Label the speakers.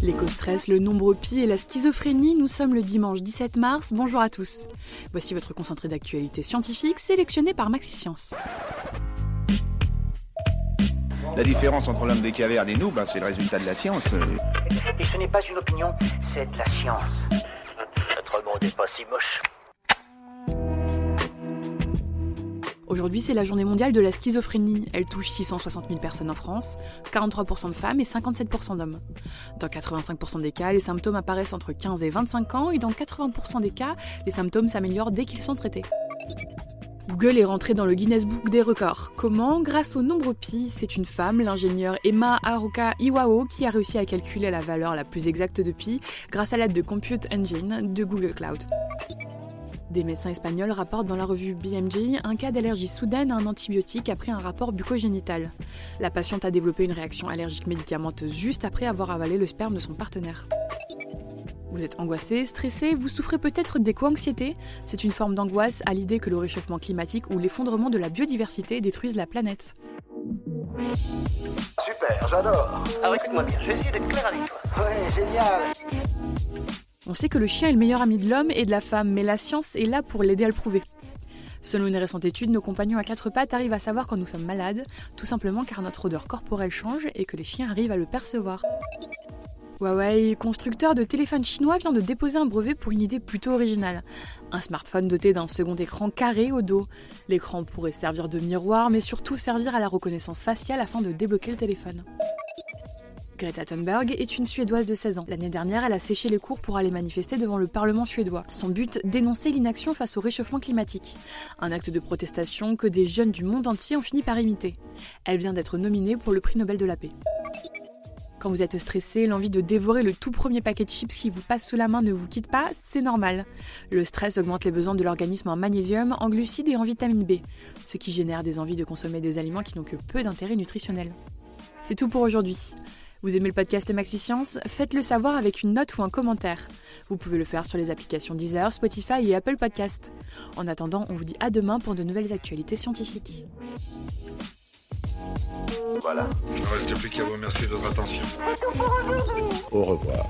Speaker 1: L'éco-stress, le nombre pi et la schizophrénie, nous sommes le dimanche 17 mars, bonjour à tous. Voici votre concentré d'actualité scientifique sélectionné par Maxi-Science.
Speaker 2: La différence entre l'homme des cavernes et nous, c'est le résultat de la science.
Speaker 3: Et ce n'est pas une opinion, c'est de la science. Notre monde n'est pas si moche.
Speaker 1: Aujourd'hui, c'est la journée mondiale de la schizophrénie. Elle touche 660 000 personnes en France, 43% de femmes et 57% d'hommes. Dans 85% des cas, les symptômes apparaissent entre 15 et 25 ans et dans 80% des cas, les symptômes s'améliorent dès qu'ils sont traités. Google est rentré dans le Guinness Book des records. Comment ? Grâce au nombre pi, c'est une femme, l'ingénieure Emma Haruka Iwao, qui a réussi à calculer la valeur la plus exacte de pi grâce à l'aide de Compute Engine de Google Cloud. Des médecins espagnols rapportent dans la revue BMJ un cas d'allergie soudaine à un antibiotique après un rapport bucco-génital. La patiente a développé une réaction allergique médicamenteuse juste après avoir avalé le sperme de son partenaire. Vous êtes angoissé, stressé, vous souffrez peut-être d'éco-anxiété ? C'est une forme d'angoisse à l'idée que le réchauffement climatique ou l'effondrement de la biodiversité détruisent la planète.
Speaker 3: Super, j'adore. Alors écoute-moi bien, je vais essayer d'être clair avec toi. Ouais, génial.
Speaker 1: On sait que le chien est le meilleur ami de l'homme et de la femme, mais la science est là pour l'aider à le prouver. Selon une récente étude, nos compagnons à quatre pattes arrivent à savoir quand nous sommes malades, tout simplement car notre odeur corporelle change et que les chiens arrivent à le percevoir. Huawei, constructeur de téléphones chinois, vient de déposer un brevet pour une idée plutôt originale. Un smartphone doté d'un second écran carré au dos. L'écran pourrait servir de miroir, mais surtout servir à la reconnaissance faciale afin de débloquer le téléphone. Greta Thunberg est une Suédoise de 16 ans. L'année dernière, elle a séché les cours pour aller manifester devant le Parlement suédois. Son but, dénoncer l'inaction face au réchauffement climatique. Un acte de protestation que des jeunes du monde entier ont fini par imiter. Elle vient d'être nominée pour le prix Nobel de la paix. Quand vous êtes stressé, l'envie de dévorer le tout premier paquet de chips qui vous passe sous la main ne vous quitte pas, c'est normal. Le stress augmente les besoins de l'organisme en magnésium, en glucides et en vitamine B, ce qui génère des envies de consommer des aliments qui n'ont que peu d'intérêt nutritionnel. C'est tout pour aujourd'hui. Vous aimez le podcast Maxi-Science ? Faites-le savoir avec une note ou un commentaire. Vous pouvez le faire sur les applications Deezer, Spotify et Apple Podcast. En attendant, on vous dit à demain pour de nouvelles actualités scientifiques.
Speaker 4: Voilà.
Speaker 5: Il ne reste plus qu'à vous remercier de votre attention.
Speaker 4: Au revoir.